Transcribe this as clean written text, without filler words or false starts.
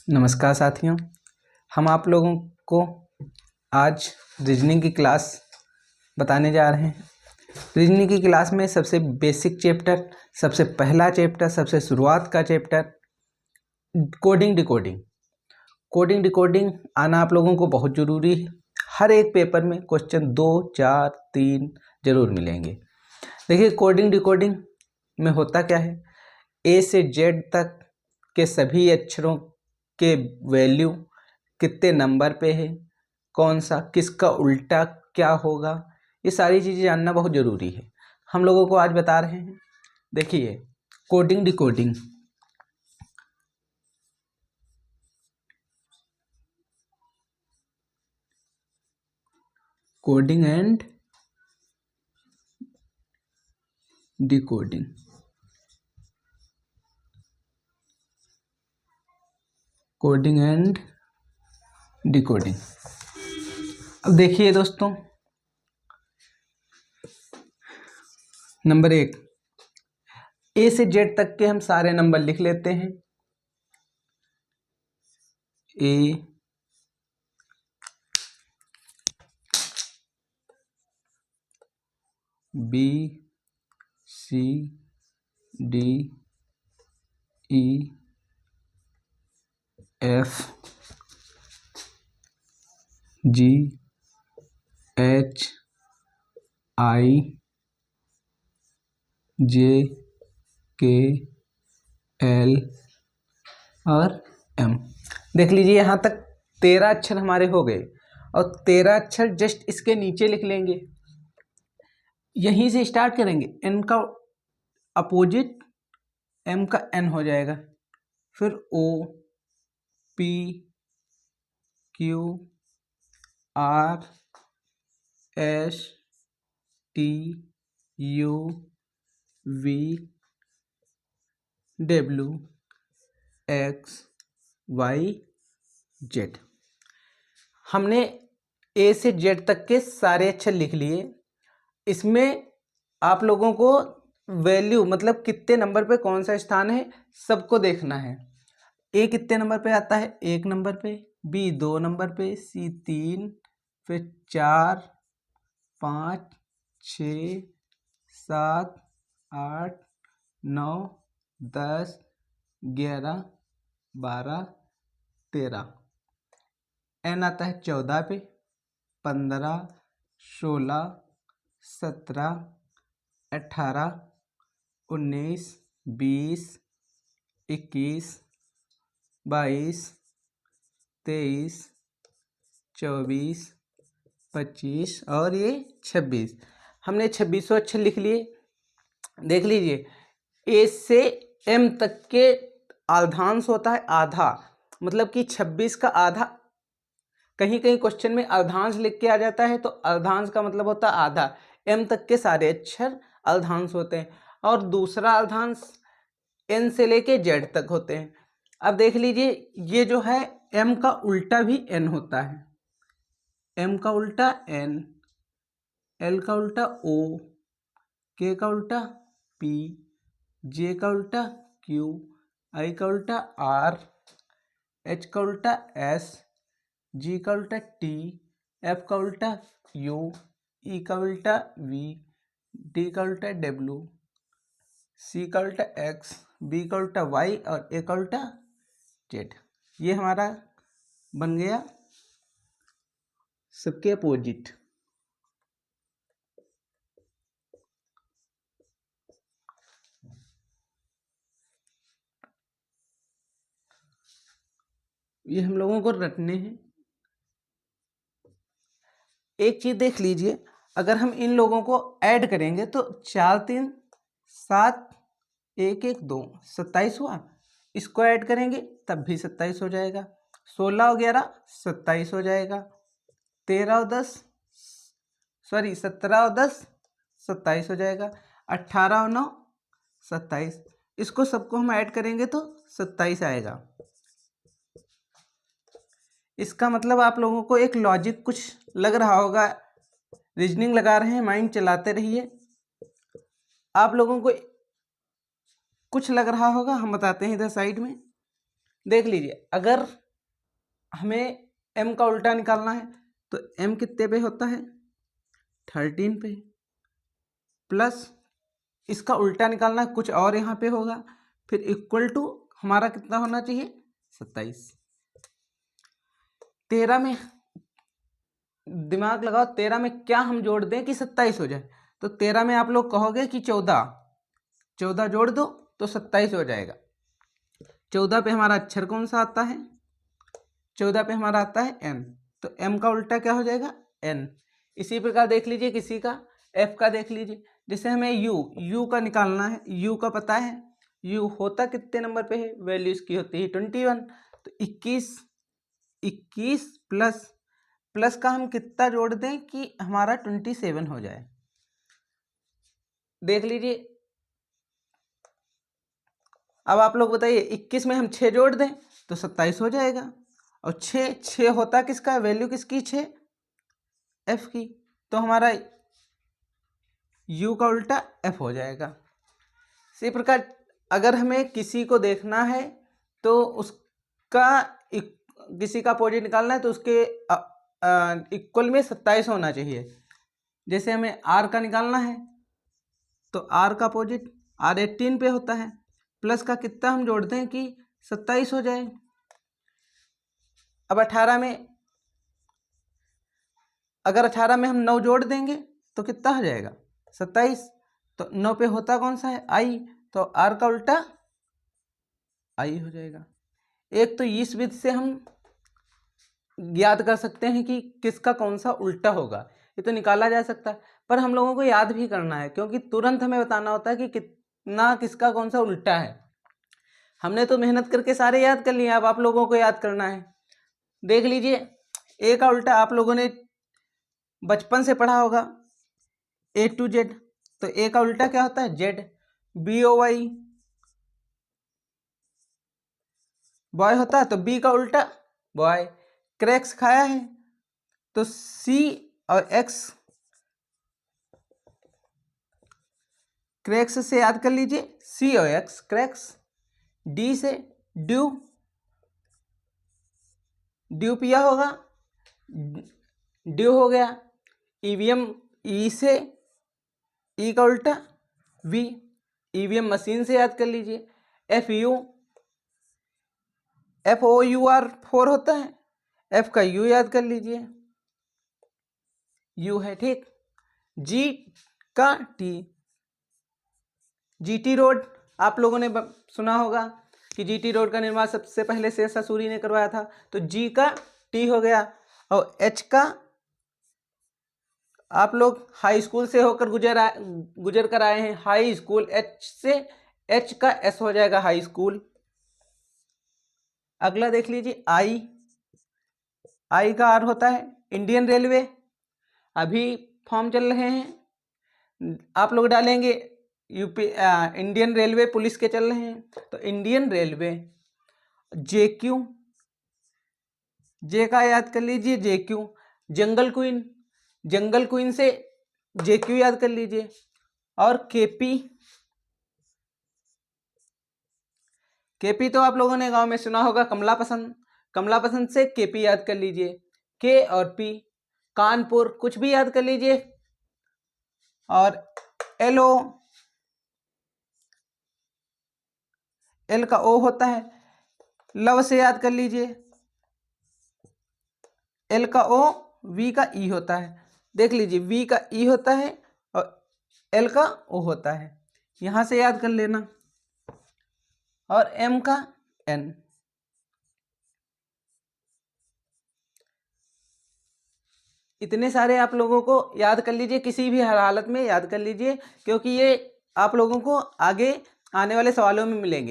नमस्कार साथियों, हम आप लोगों को आज रीजनिंग की क्लास बताने जा रहे हैं। रीजनिंग की क्लास में सबसे बेसिक चैप्टर, सबसे पहला चैप्टर, सबसे शुरुआत का chapter coding decoding. Coding decoding आना आप लोगों को बहुत ज़रूरी है। हर एक पेपर में क्वेश्चन 2, 4, 3 जरूर मिलेंगे। देखिए, कोडिंग डिकोडिंग में होता क्या है, ए से जेड तक के सभी अक्षरों के वैल्यू कितने नंबर पे है, कौन सा किसका उल्टा क्या होगा, ये सारी चीज़ें जानना बहुत ज़रूरी है। हम लोगों को आज बता रहे हैं। देखिए, coding decoding. Coding and decoding. Coding and decoding. अब देखिए दोस्तों, नंबर 1, ए से जेड तक के हम सारे नंबर लिख लेते हैं। ए, बी, सी, डी, ई, एफ, जी, एच, आई, जे, के, एल और एम। देख लीजिए, यहाँ तक 13 अक्षर हमारे हो गए और 13 अक्षर जस्ट इसके नीचे लिख लेंगे। यहीं से स्टार्ट करेंगे। एन का अपोजिट एम का एन हो जाएगा, फिर O, P, Q, R, S, T, U, V, W, X, Y, Z. हमने ए से जेड तक के सारे अक्षर लिख लिए। इसमें आप लोगों को वैल्यू मतलब कितने नंबर पे कौन सा स्थान है सबको देखना है। ए कितने नंबर पे आता है? 1 नंबर पे, बी 2 नंबर पे, सी 3, फिर 4, 5, 6, 7, 8, 9, 10, 11, 12, 13। एन आता है 14 पे, 15, 16, 17, 18, 19, 20, 21, 22, 23, 24, 25 और ये 26। हमने 26 अक्षर लिख लिए। देख लीजिए, ए से एम तक के अर्धांश होता है आधा, मतलब कि 26 का आधा। कहीं कहीं क्वेश्चन में अर्धांश लिख के आ जाता है, तो अर्धांश का मतलब होता है आधा। एम तक के सारे अक्षर अर्धांश होते हैं और दूसरा अर्धांश एन से लेके जेड तक होते हैं। अब देख लीजिए, ये जो है एम का उल्टा भी एन होता है। एम का उल्टा एन, एल का उल्टा ओ, के का उल्टा पी, जे का उल्टा क्यू, आई का उल्टा आर, एच का उल्टा एस, जी का उल्टा टी, एफ का उल्टा यू, ई का उल्टा वी, डी का उल्टा डब्ल्यू, सी का उल्टा एक्स, बी का उल्टा वाई और ए का उल्टा जेड। ये हमारा बन गया सबके अपोजिट। ये हम लोगों को रटने हैं। एक चीज देख लीजिए, अगर हम इन लोगों को ऐड करेंगे तो 4, 3, 7, 1, 1, 2, 27 हुआ। इसको ऐड करेंगे तब भी 27 हो जाएगा। 16 और 11 27 हो जाएगा। 13 और 10 सॉरी 17 और 10 27 हो जाएगा। 18 और 9 27। इसको सबको हम ऐड करेंगे तो 27 आएगा। इसका मतलब आप लोगों को एक लॉजिक कुछ लग रहा होगा। रीजनिंग लगा रहे हैं, माइंड चलाते रहिए। आप लोगों को कुछ लग रहा होगा, हम बताते हैं इधर साइड में। देख लीजिए, अगर हमें m का उल्टा निकालना है तो m कितने पे होता है 13 पे, प्लस इसका उल्टा निकालना है कुछ और यहाँ पे होगा, फिर इक्वल टू हमारा कितना होना चाहिए 27। 13 में दिमाग लगाओ, 13 में क्या हम जोड़ दें कि 27 हो जाए, तो 13 में आप लोग कहोगे कि 14 जोड़ दो तो 27 हो जाएगा। 14 पे हमारा अक्षर कौन सा आता है, 14 पे हमारा आता है n, तो m का उल्टा क्या हो जाएगा n। इसी प्रकार देख लीजिए किसी का f का देख लीजिए, जैसे हमें u का निकालना है, u का पता है, u होता कितने नंबर पे है, वैल्यू इसकी होती है 21, तो 21 प्लस का हम कितना जोड़ दें कि हमारा 27 हो जाए। देख लीजिए, अब आप लोग बताइए 21 में हम 6 जोड़ दें तो 27 हो जाएगा, और 6 होता किसका, वैल्यू किसकी 6 f की, तो हमारा u का उल्टा f हो जाएगा। इसी प्रकार अगर हमें किसी को देखना है तो उसका किसी का अपोजिट निकालना है तो उसके इक्वल में 27 होना चाहिए। जैसे हमें r का निकालना है तो r का अपोजिट r 18 पे होता है, प्लस का कितना हम जोड़ दें कि 27 हो जाए। अब 18 में, अगर 18 में हम 9 जोड़ देंगे तो कितना हो जाएगा 27, तो 9 पे होता कौन सा है i, तो r का उल्टा i हो जाएगा। एक तो इस विधि से हम याद कर सकते हैं कि किसका कौन सा उल्टा होगा, ये तो निकाला जा सकता है, पर हम लोगों को याद भी करना है क्योंकि तुरंत हमें बताना होता है कि कितना किसका कौन सा उल्टा है। हमने तो मेहनत करके सारे याद कर लिए, अब आप लोगों को याद करना है। देख लीजिए, a का उल्टा आप लोगों ने बचपन से पढ़ा होगा A to Z, तो a का उल्टा क्या होता है z, BOY बॉय होता है, तो b का उल्टा बॉय। क्रैक्स खाया है तो C और X, क्रैक्स से याद कर लीजिए C और X क्रैक्स। D से ड्यू पिया होगा, ड्यू हो गया। EVM, E से E का उल्टा V, EVM मशीन से याद कर लीजिए। FOUR 4 होता है, F का U याद कर लीजिए, U है ठीक। G का T, GT रोड आप लोगों ने सुना होगा कि GT रोड का निर्माण सबसे पहले शेरशाह सूरी ने करवाया था, तो G का T हो गया। और H का आप लोग हाई स्कूल से होकर गुजर कर आए हैं, हाई स्कूल, H से H का S हो जाएगा हाई स्कूल। अगला देख लीजिए I का R होता है इंडियन रेलवे, अभी फॉर्म चल रहे हैं, आप लोग डालेंगे यूपी इंडियन रेलवे पुलिस के चल रहे हैं, तो इंडियन रेलवे। JQ, J का याद कर लीजिए JQ, जंगल क्वीन से JQ याद कर लीजिए। और KP तो आप लोगों ने गांव में सुना होगा, कमला पसंद से KP याद कर लीजिए। K और P, कानपुर, कुछ भी याद कर लीजिए। और LO, L का O होता है, लव से याद कर लीजिए। L का O, V का E होता है, देख लीजिए V का E होता है और L का O होता है, यहां से याद कर लेना। और M का N। इतने सारे आप लोगों को याद कर लीजिए, किसी भी हालत में याद कर लीजिए, क्योंकि ये आप लोगों को आगे आने वाले सवालों में मिलेंगे।